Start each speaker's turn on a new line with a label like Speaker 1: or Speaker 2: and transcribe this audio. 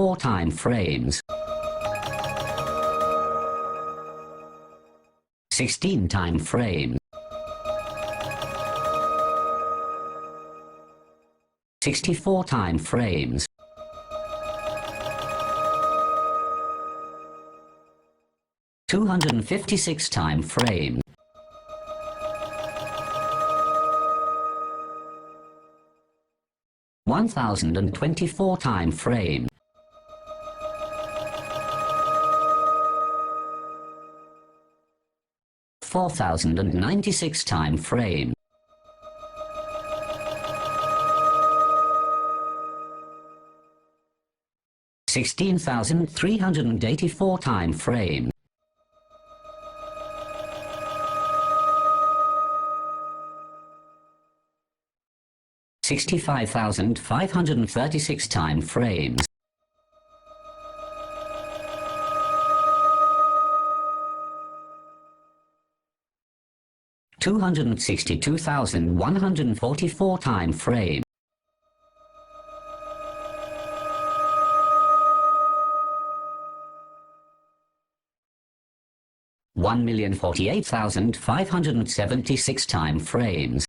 Speaker 1: 64 time frames. 16 time frames. 64 time frames. 256 time frames. 1024 time frame. 4096 time frame. 16,384 time frame. 65,536 time frames. 262,144 time frame. 1,048,576 time frames.